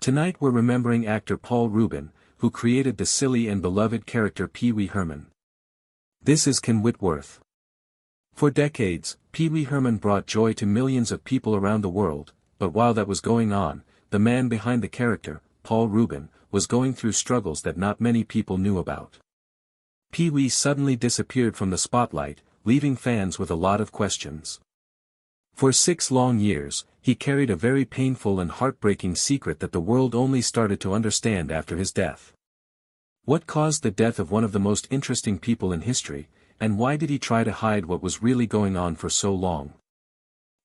Tonight we're remembering actor Paul Rubin, who created the silly and beloved character Pee Wee Herman. This is Ken Whitworth. For decades, Pee Wee Herman brought joy to millions of people around the world, but while that was going on, the man behind the character, Paul Rubin, was going through struggles that not many people knew about. Pee Wee suddenly disappeared from the spotlight, leaving fans with a lot of questions. For 6 long years, he carried a very painful and heartbreaking secret that the world only started to understand after his death. What caused the death of one of the most interesting people in history, and why did he try to hide what was really going on for so long?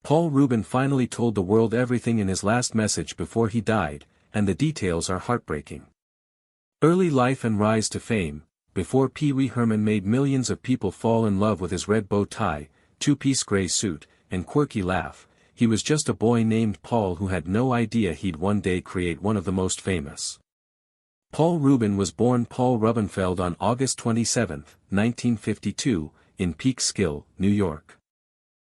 Paul Rubin finally told the world everything in his last message before he died, and the details are heartbreaking. Early life and rise to fame. Before Pee Wee Herman made millions of people fall in love with his red bow tie, two-piece gray suit, and quirky laugh, he was just a boy named Paul who had no idea he'd one day create one of the most famous. Paul Rubin was born Paul Rubenfeld on August 27, 1952, in Peekskill, New York.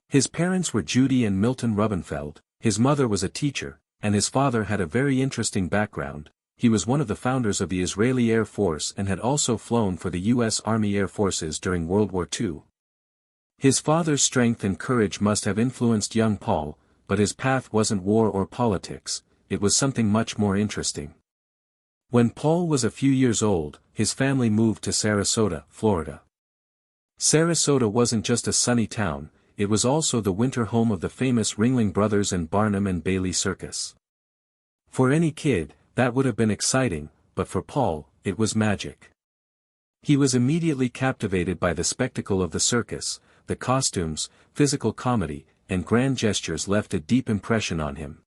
His parents were Judy and Milton Rubenfeld. His mother was a teacher, and his father had a very interesting background. He was one of the founders of the Israeli Air Force and had also flown for the U.S. Army Air Forces during World War II. His father's strength and courage must have influenced young Paul, but his path wasn't war or politics, it was something much more interesting. When Paul was a few years old, his family moved to Sarasota, Florida. Sarasota wasn't just a sunny town, it was also the winter home of the famous Ringling Brothers and Barnum and Bailey Circus. For any kid, that would have been exciting, but for Paul, it was magic. He was immediately captivated by the spectacle of the circus. The costumes, physical comedy, and grand gestures left a deep impression on him.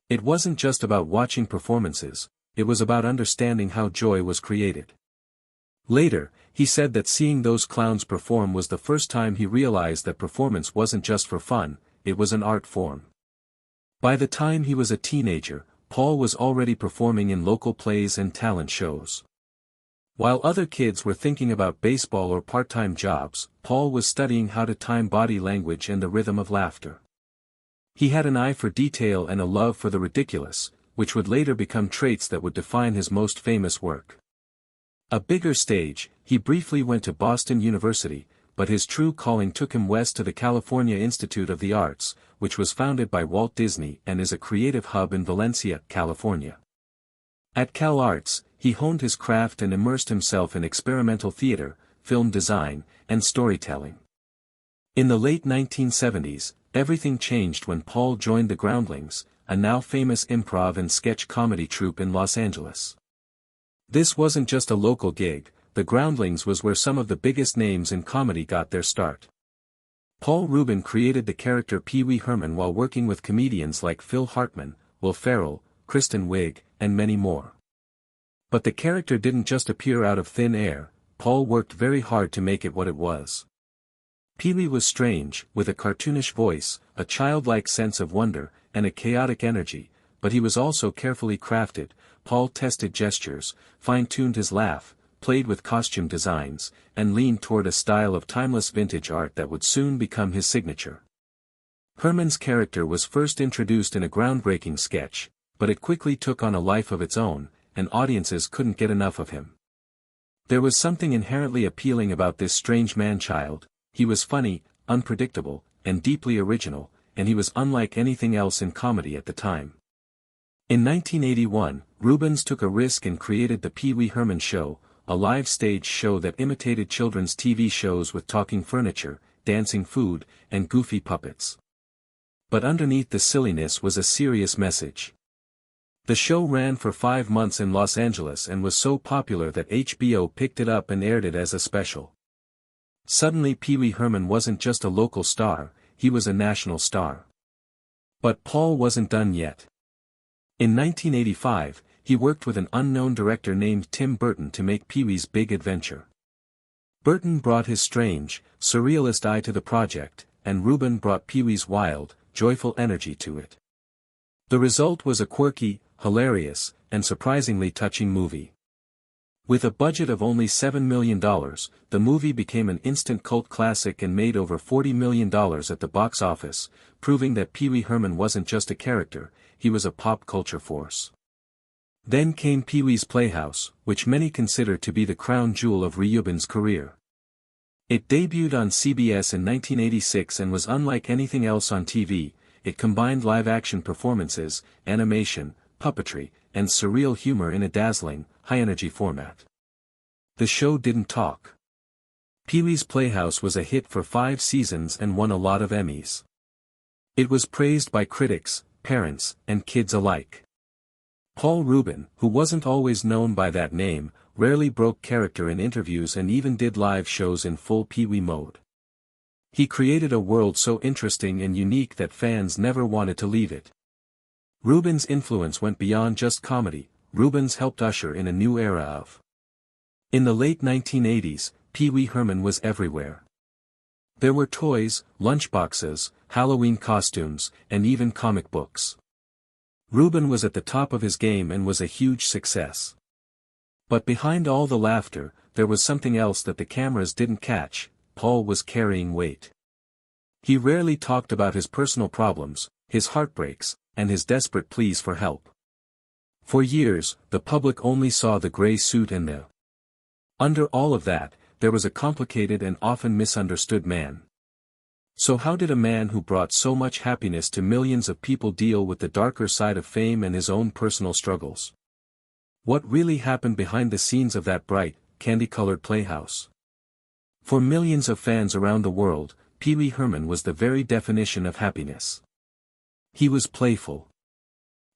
It wasn't just about watching performances, it was about understanding how joy was created. Later, he said that seeing those clowns perform was the first time he realized that performance wasn't just for fun, it was an art form. By the time he was a teenager, Paul was already performing in local plays and talent shows. While other kids were thinking about baseball or part-time jobs, Paul was studying how to time body language and the rhythm of laughter. He had an eye for detail and a love for the ridiculous, which would later become traits that would define his most famous work. A bigger stage, he briefly went to Boston University, but his true calling took him west to the California Institute of the Arts, which was founded by Walt Disney and is a creative hub in Valencia, California. At Cal Arts, he honed his craft and immersed himself in experimental theater, film design, and storytelling. In the late 1970s, everything changed when Paul joined the Groundlings, a now famous improv and sketch comedy troupe in Los Angeles. This wasn't just a local gig, the Groundlings was where some of the biggest names in comedy got their start. Paul Rubin created the character Pee Wee Herman while working with comedians like Phil Hartman, Will Ferrell, Kristen Wiig, and many more. But the character didn't just appear out of thin air, Paul worked very hard to make it what it was. Pee Wee was strange, with a cartoonish voice, a childlike sense of wonder, and a chaotic energy, but he was also carefully crafted. Paul tested gestures, fine-tuned his laugh, played with costume designs, and leaned toward a style of timeless vintage art that would soon become his signature. Herman's character was first introduced in a groundbreaking sketch, but it quickly took on a life of its own, and audiences couldn't get enough of him. There was something inherently appealing about this strange man-child. He was funny, unpredictable, and deeply original, and he was unlike anything else in comedy at the time. In 1981, Rubens took a risk and created the Pee Wee Herman Show, a live stage show that imitated children's TV shows with talking furniture, dancing food, and goofy puppets. But underneath the silliness was a serious message. The show ran for 5 months in Los Angeles and was so popular that HBO picked it up and aired it as a special. Suddenly Pee Wee Herman wasn't just a local star, he was a national star. But Paul wasn't done yet. In 1985, he worked with an unknown director named Tim Burton to make Pee Wee's Big Adventure. Burton brought his strange, surrealist eye to the project, and Rubin brought Pee Wee's wild, joyful energy to it. The result was a quirky, hilarious, and surprisingly touching movie. With a budget of only $7 million, the movie became an instant cult classic and made over $40 million at the box office, proving that Pee Wee Herman wasn't just a character, he was a pop culture force. Then came Pee-wee's Playhouse, which many consider to be the crown jewel of Reuben's career. It debuted on CBS in 1986 and was unlike anything else on TV. It combined live-action performances, animation, puppetry, and surreal humor in a dazzling, high-energy format. The show didn't talk. Pee-wee's Playhouse was a hit for 5 seasons and won a lot of Emmys. It was praised by critics, parents, and kids alike. Paul Rubin, who wasn't always known by that name, rarely broke character in interviews and even did live shows in full Pee-wee mode. He created a world so interesting and unique that fans never wanted to leave it. Rubin's influence went beyond just comedy. Rubin's helped usher in a new era of. In the late 1980s, Pee-wee Herman was everywhere. There were toys, lunchboxes, Halloween costumes, and even comic books. Rubin was at the top of his game and was a huge success. But behind all the laughter, there was something else that the cameras didn't catch. Paul was carrying weight. He rarely talked about his personal problems, his heartbreaks, and his desperate pleas for help. For years, the public only saw the gray suit and the. Under all of that, there was a complicated and often misunderstood man. So how did a man who brought so much happiness to millions of people deal with the darker side of fame and his own personal struggles? What really happened behind the scenes of that bright, candy-colored playhouse? For millions of fans around the world, Pee-wee Herman was the very definition of happiness. He was playful.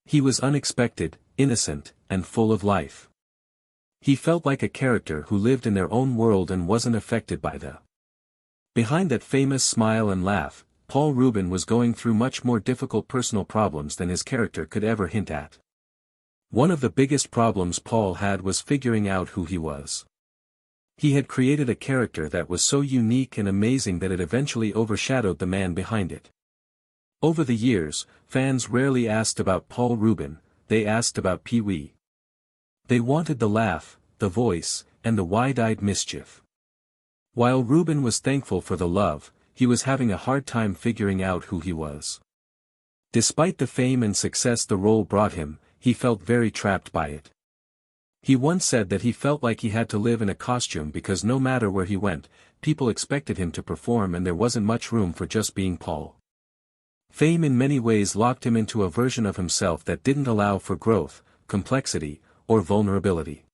He was unexpected, innocent, and full of life. He felt like a character who lived in their own world and wasn't affected by the. Behind that famous smile and laugh, Paul Rubin was going through much more difficult personal problems than his character could ever hint at. One of the biggest problems Paul had was figuring out who he was. He had created a character that was so unique and amazing that it eventually overshadowed the man behind it. Over the years, fans rarely asked about Paul Rubin, they asked about Pee-wee. They wanted the laugh, the voice, and the wide-eyed mischief. While Rubin was thankful for the love, he was having a hard time figuring out who he was. Despite the fame and success the role brought him, he felt very trapped by it. He once said that he felt like he had to live in a costume because no matter where he went, people expected him to perform and there wasn't much room for just being Paul. Fame in many ways locked him into a version of himself that didn't allow for growth, complexity, or vulnerability.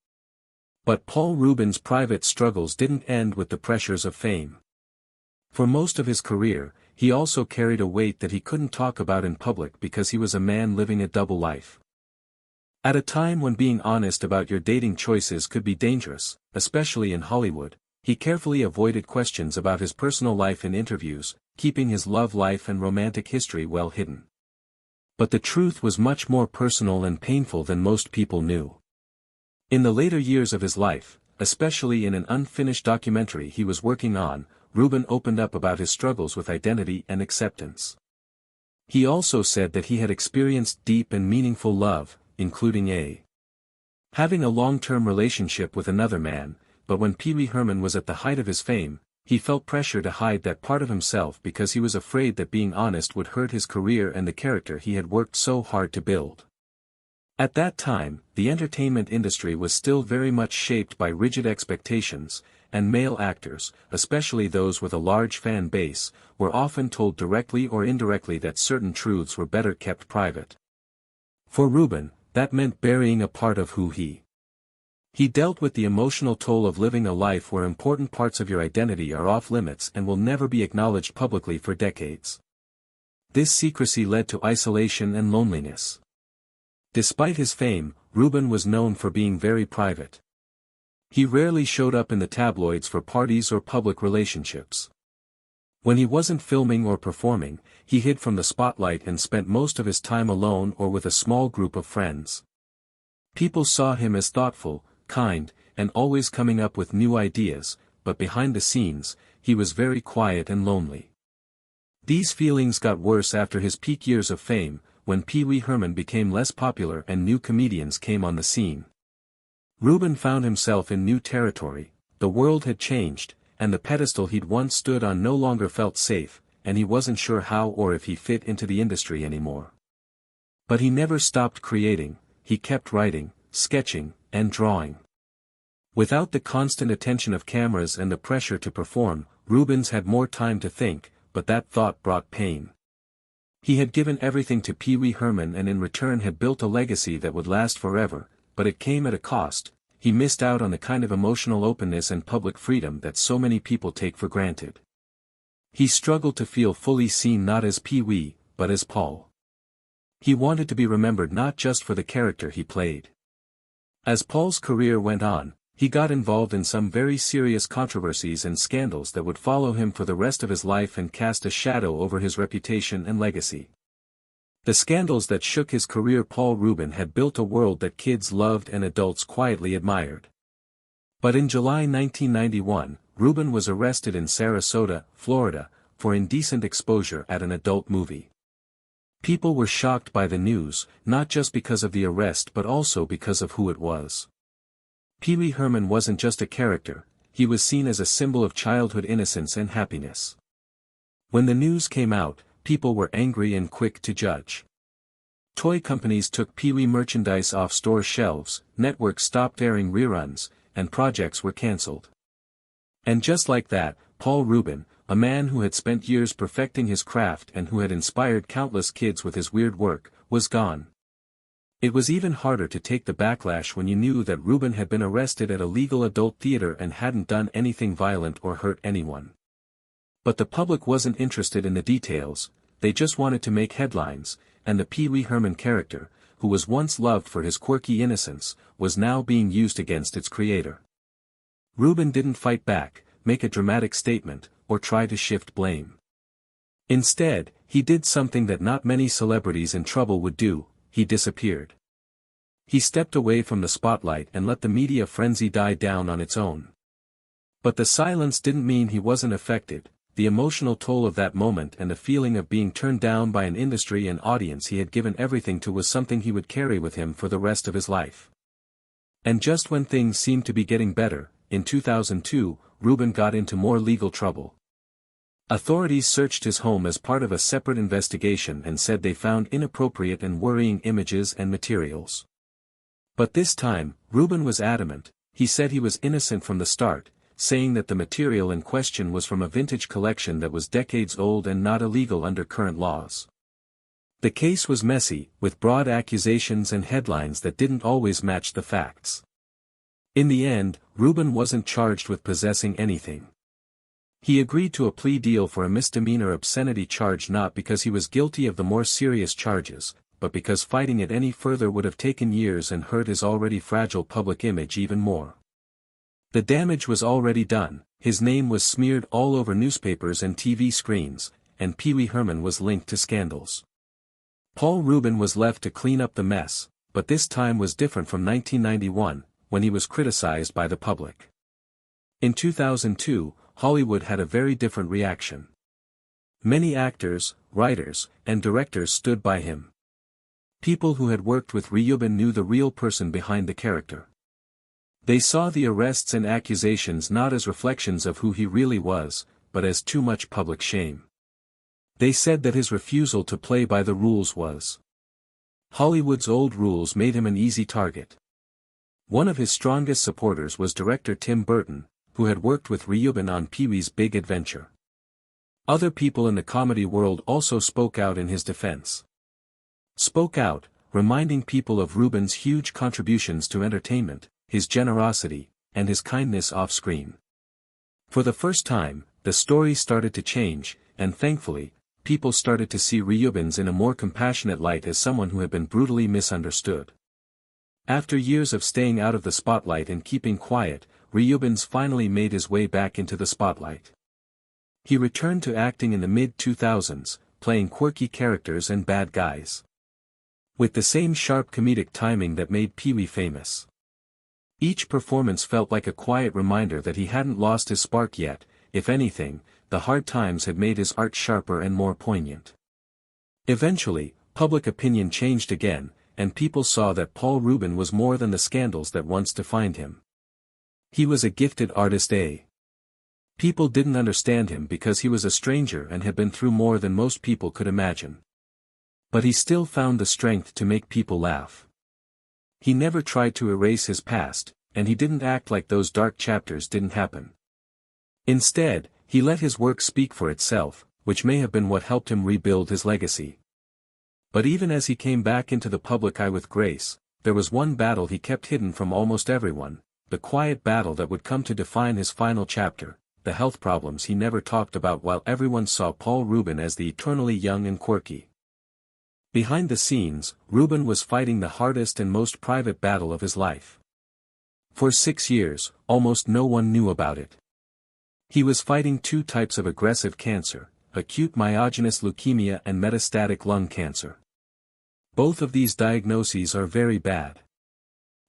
But Paul Rubin's private struggles didn't end with the pressures of fame. For most of his career, he also carried a weight that he couldn't talk about in public because he was a man living a double life. At a time when being honest about your dating choices could be dangerous, especially in Hollywood, he carefully avoided questions about his personal life in interviews, keeping his love life and romantic history well hidden. But the truth was much more personal and painful than most people knew. In the later years of his life, especially in an unfinished documentary he was working on, Rubin opened up about his struggles with identity and acceptance. He also said that he had experienced deep and meaningful love, including having a long-term relationship with another man, but when Pee-wee Herman was at the height of his fame, he felt pressure to hide that part of himself because he was afraid that being honest would hurt his career and the character he had worked so hard to build. At that time, the entertainment industry was still very much shaped by rigid expectations, and male actors, especially those with a large fan base, were often told directly or indirectly that certain truths were better kept private. For Rubin, that meant burying a part of who he dealt with the emotional toll of living a life where important parts of your identity are off limits and will never be acknowledged publicly for decades. This secrecy led to isolation and loneliness. Despite his fame, Rubin was known for being very private. He rarely showed up in the tabloids for parties or public relationships. When he wasn't filming or performing, he hid from the spotlight and spent most of his time alone or with a small group of friends. People saw him as thoughtful, kind, and always coming up with new ideas, but behind the scenes, he was very quiet and lonely. These feelings got worse after his peak years of fame, when Pee-wee Herman became less popular and new comedians came on the scene. Rubin found himself in new territory, the world had changed, and the pedestal he'd once stood on no longer felt safe, and he wasn't sure how or if he fit into the industry anymore. But he never stopped creating, he kept writing, sketching, and drawing. Without the constant attention of cameras and the pressure to perform, Rubens had more time to think, but that thought brought pain. He had given everything to Pee Wee Herman and in return had built a legacy that would last forever, but it came at a cost. He missed out on the kind of emotional openness and public freedom that so many people take for granted. He struggled to feel fully seen not as Pee Wee, but as Paul. He wanted to be remembered not just for the character he played. As Paul's career went on, he got involved in some very serious controversies and scandals that would follow him for the rest of his life and cast a shadow over his reputation and legacy. The scandals that shook his career. Paul Rubin had built a world that kids loved and adults quietly admired. But in July 1991, Rubin was arrested in Sarasota, Florida, for indecent exposure at an adult movie. People were shocked by the news, not just because of the arrest but also because of who it was. Pee Wee Herman wasn't just a character, he was seen as a symbol of childhood innocence and happiness. When the news came out, people were angry and quick to judge. Toy companies took Pee Wee merchandise off store shelves, networks stopped airing reruns, and projects were cancelled. And just like that, Paul Rubin, a man who had spent years perfecting his craft and who had inspired countless kids with his weird work, was gone. It was even harder to take the backlash when you knew that Rubin had been arrested at a legal adult theater and hadn't done anything violent or hurt anyone. But the public wasn't interested in the details, they just wanted to make headlines, and the Pee Wee Herman character, who was once loved for his quirky innocence, was now being used against its creator. Rubin didn't fight back, make a dramatic statement, or try to shift blame. Instead, he did something that not many celebrities in trouble would do, he disappeared. He stepped away from the spotlight and let the media frenzy die down on its own. But the silence didn't mean he wasn't affected. The emotional toll of that moment and the feeling of being turned down by an industry and audience he had given everything to was something he would carry with him for the rest of his life. And just when things seemed to be getting better, in 2002, Rubin got into more legal trouble. Authorities searched his home as part of a separate investigation and said they found inappropriate and worrying images and materials. But this time, Rubin was adamant. He said he was innocent from the start, saying that the material in question was from a vintage collection that was decades old and not illegal under current laws. The case was messy, with broad accusations and headlines that didn't always match the facts. In the end, Rubin wasn't charged with possessing anything. He agreed to a plea deal for a misdemeanor obscenity charge not because he was guilty of the more serious charges, but because fighting it any further would have taken years and hurt his already fragile public image even more. The damage was already done, his name was smeared all over newspapers and TV screens, and Pee Wee Herman was linked to scandals. Paul Rubin was left to clean up the mess, but this time was different from 1991, when he was criticized by the public. In 2002, Hollywood had a very different reaction. Many actors, writers, and directors stood by him. People who had worked with Rubin knew the real person behind the character. They saw the arrests and accusations not as reflections of who he really was, but as too much public shame. They said that his refusal to play by the rules was. Hollywood's old rules made him an easy target. One of his strongest supporters was director Tim Burton, who had worked with Rubin on Pee Wee's Big Adventure. Other people in the comedy world also spoke out in his defense. Spoke out, reminding people of Rubin's huge contributions to entertainment, his generosity, and his kindness off-screen. For the first time, the story started to change, and thankfully, people started to see Rubens in a more compassionate light as someone who had been brutally misunderstood. After years of staying out of the spotlight and keeping quiet, Rubens finally made his way back into the spotlight. He returned to acting in the mid-2000s, playing quirky characters and bad guys. With the same sharp comedic timing that made Pee Wee famous. Each performance felt like a quiet reminder that he hadn't lost his spark yet. If anything, the hard times had made his art sharper and more poignant. Eventually, public opinion changed again, and people saw that Paul Rubin was more than the scandals that once defined him. He was a gifted artist. People didn't understand him because he was a stranger and had been through more than most people could imagine. But he still found the strength to make people laugh. He never tried to erase his past, and he didn't act like those dark chapters didn't happen. Instead, he let his work speak for itself, which may have been what helped him rebuild his legacy. But even as he came back into the public eye with grace, there was one battle he kept hidden from almost everyone, the quiet battle that would come to define his final chapter, the health problems he never talked about while everyone saw Paul Rubin as the eternally young and quirky. Behind the scenes, Rubin was fighting the hardest and most private battle of his life. For 6 years, almost no one knew about it. He was fighting 2 types of aggressive cancer, acute myelogenous leukemia and metastatic lung cancer. Both of these diagnoses are very bad.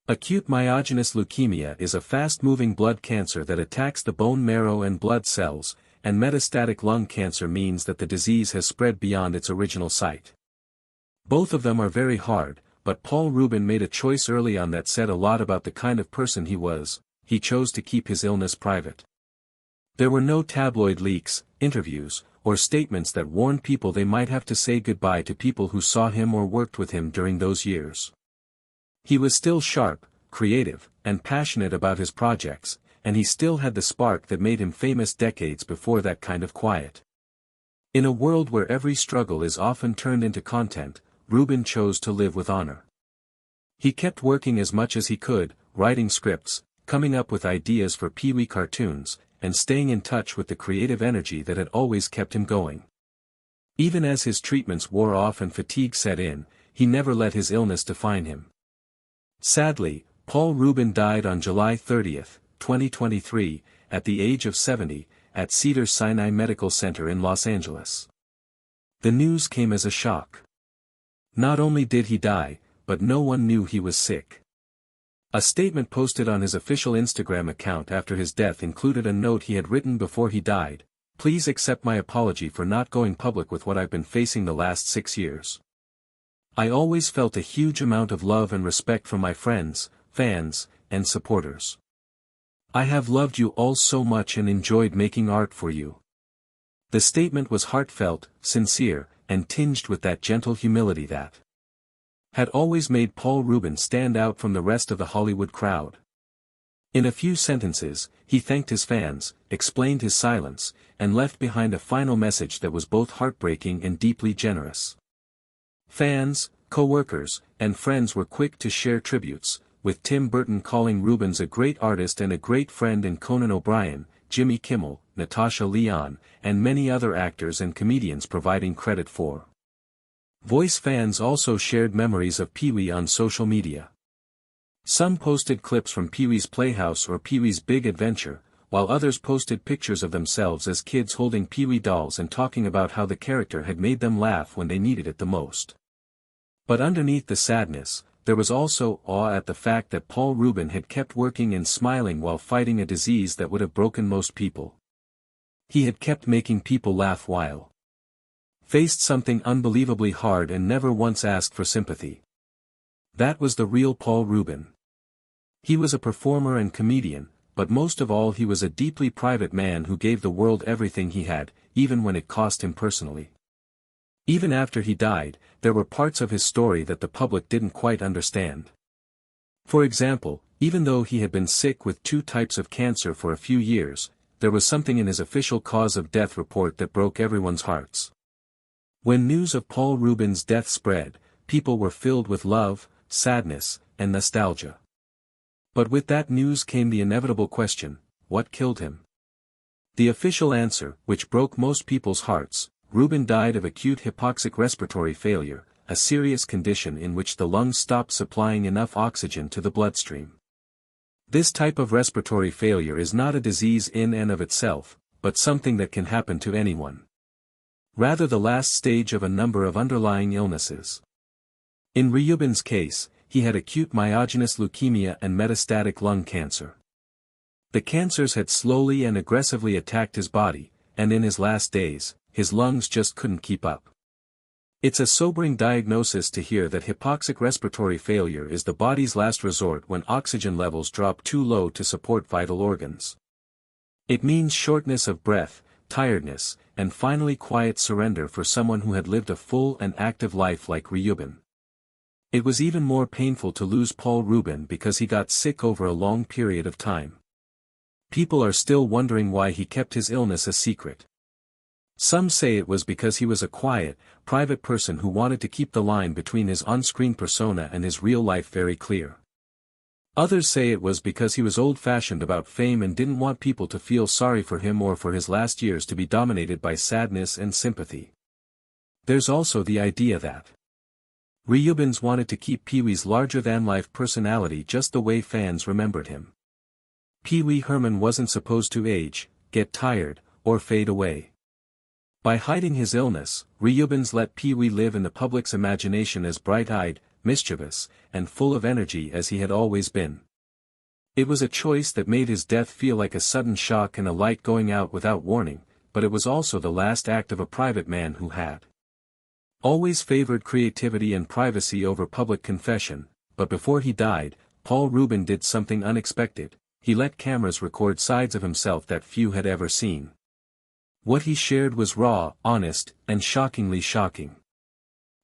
Acute myelogenous leukemia is a fast-moving blood cancer that attacks the bone marrow and blood cells, and metastatic lung cancer means that the disease has spread beyond its original site. Both of them are very hard, but Paul Rubin made a choice early on that said a lot about the kind of person he was. He chose to keep his illness private. There were no tabloid leaks, interviews, or statements that warned people they might have to say goodbye to people who saw him or worked with him during those years. He was still sharp, creative, and passionate about his projects, and he still had the spark that made him famous decades before that kind of quiet. In a world where every struggle is often turned into content, Rubin chose to live with honor. He kept working as much as he could, writing scripts, coming up with ideas for Pee-wee cartoons, and staying in touch with the creative energy that had always kept him going. Even as his treatments wore off and fatigue set in, he never let his illness define him. Sadly, Paul Rubin died on July 30, 2023, at the age of 70, at Cedars-Sinai Medical Center in Los Angeles. The news came as a shock. Not only did he die, but no one knew he was sick. A statement posted on his official Instagram account after his death included a note he had written before he died: "Please accept my apology for not going public with what I've been facing the last 6 years. I always felt a huge amount of love and respect from my friends, fans, and supporters. I have loved you all so much and enjoyed making art for you." The statement was heartfelt, sincere, and tinged with that gentle humility that had always made Paul Rubin stand out from the rest of the Hollywood crowd. In a few sentences, he thanked his fans, explained his silence, and left behind a final message that was both heartbreaking and deeply generous. Fans, co-workers, and friends were quick to share tributes, with Tim Burton calling Rubin a great artist and a great friend, and Conan O'Brien, Jimmy Kimmel, Natasha Lyonne, and many other actors and comedians providing credit for. Voice fans also shared memories of Pee-wee on social media. Some posted clips from Pee-wee's Playhouse or Pee-wee's Big Adventure, while others posted pictures of themselves as kids holding Pee-wee dolls and talking about how the character had made them laugh when they needed it the most. But underneath the sadness, there was also awe at the fact that Paul Rubin had kept working and smiling while fighting a disease that would have broken most people. He had kept making people laugh while faced something unbelievably hard and never once asked for sympathy. That was the real Paul Rubin. He was a performer and comedian, but most of all he was a deeply private man who gave the world everything he had, even when it cost him personally. Even after he died, there were parts of his story that the public didn't quite understand. For example, even though he had been sick with 2 types of cancer for a few years, there was something in his official cause of death report that broke everyone's hearts. When news of Paul Rubin's death spread, people were filled with love, sadness, and nostalgia. But with that news came the inevitable question: what killed him? The official answer, which broke most people's hearts: Rubin died of acute hypoxic respiratory failure, a serious condition in which the lungs stopped supplying enough oxygen to the bloodstream. This type of respiratory failure is not a disease in and of itself, but something that can happen to anyone. Rather, the last stage of a number of underlying illnesses. In Rubin's case, he had acute myelogenous leukemia and metastatic lung cancer. The cancers had slowly and aggressively attacked his body, and in his last days, his lungs just couldn't keep up. It's a sobering diagnosis to hear that hypoxic respiratory failure is the body's last resort when oxygen levels drop too low to support vital organs. It means shortness of breath, tiredness, and finally quiet surrender for someone who had lived a full and active life like Rubin. It was even more painful to lose Paul Rubin because he got sick over a long period of time. People are still wondering why he kept his illness a secret. Some say it was because he was a quiet, private person who wanted to keep the line between his on-screen persona and his real life very clear. Others say it was because he was old-fashioned about fame and didn't want people to feel sorry for him or for his last years to be dominated by sadness and sympathy. There's also the idea that Rubens wanted to keep Pee-wee's larger-than-life personality just the way fans remembered him. Pee-wee Herman wasn't supposed to age, get tired, or fade away. By hiding his illness, Rubens let Pee-wee live in the public's imagination as bright-eyed, mischievous, and full of energy as he had always been. It was a choice that made his death feel like a sudden shock and a light going out without warning, but it was also the last act of a private man who had always favored creativity and privacy over public confession. But before he died, Paul Rubin did something unexpected. He let cameras record sides of himself that few had ever seen. What he shared was raw, honest, and shockingly shocking.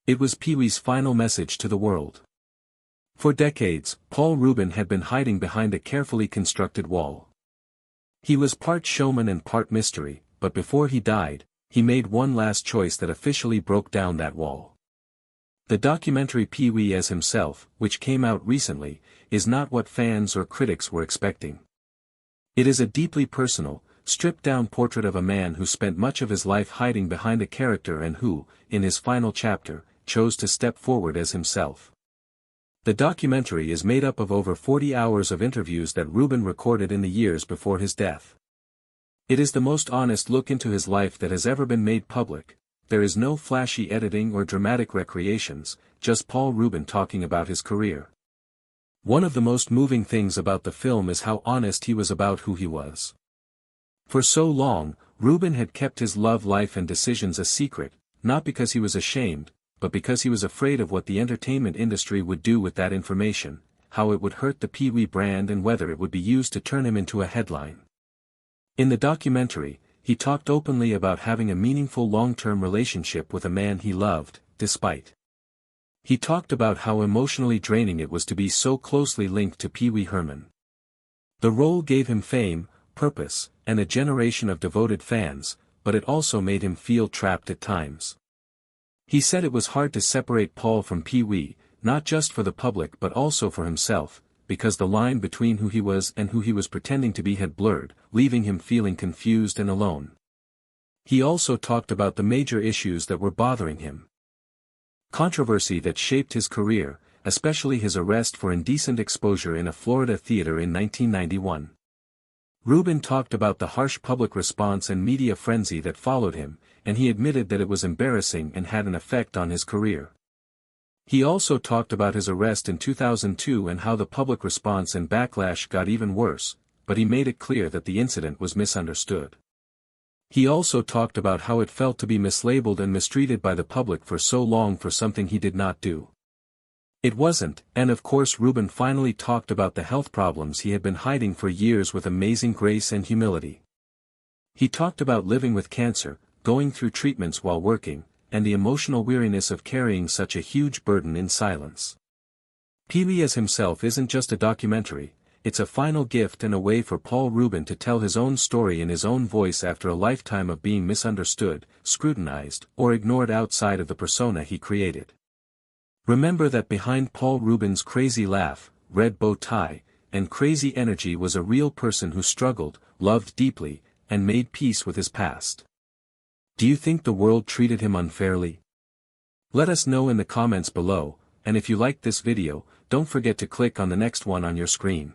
It was Pee-wee's final message to the world. For decades, Paul Rubin had been hiding behind a carefully constructed wall. He was part showman and part mystery, but before he died, he made one last choice that officially broke down that wall. The documentary Pee-wee as Himself, which came out recently, is not what fans or critics were expecting. It is a deeply personal, stripped-down portrait of a man who spent much of his life hiding behind a character and who, in his final chapter, chose to step forward as himself. The documentary is made up of over 40 hours of interviews that Rubin recorded in the years before his death. It is the most honest look into his life that has ever been made public. There is no flashy editing or dramatic recreations, just Paul Rubin talking about his career. One of the most moving things about the film is how honest he was about who he was. For so long, Rubin had kept his love life and decisions a secret, not because he was ashamed, but because he was afraid of what the entertainment industry would do with that information, how it would hurt the Pee-wee brand and whether it would be used to turn him into a headline. In the documentary, he talked openly about having a meaningful long-term relationship with a man he loved, despite. He talked about how emotionally draining it was to be so closely linked to Pee-wee Herman. The role gave him fame, purpose, and a generation of devoted fans, but it also made him feel trapped at times. He said it was hard to separate Paul from Pee-wee, not just for the public but also for himself, because the line between who he was and who he was pretending to be had blurred, leaving him feeling confused and alone. He also talked about the major issues that were bothering him. Controversy that shaped his career, especially his arrest for indecent exposure in a Florida theater in 1991. Rubin talked about the harsh public response and media frenzy that followed him, and he admitted that it was embarrassing and had an effect on his career. He also talked about his arrest in 2002 and how the public response and backlash got even worse, but he made it clear that the incident was misunderstood. He also talked about how it felt to be mislabeled and mistreated by the public for so long for something he did not do. It wasn't, and of course Rubin finally talked about the health problems he had been hiding for years with amazing grace and humility. He talked about living with cancer, going through treatments while working, and the emotional weariness of carrying such a huge burden in silence. Pee-wee as Himself isn't just a documentary, it's a final gift and a way for Paul Rubin to tell his own story in his own voice after a lifetime of being misunderstood, scrutinized, or ignored outside of the persona he created. Remember that behind Paul Rubin's crazy laugh, red bow tie, and crazy energy was a real person who struggled, loved deeply, and made peace with his past. Do you think the world treated him unfairly? Let us know in the comments below, and if you liked this video, don't forget to click on the next one on your screen.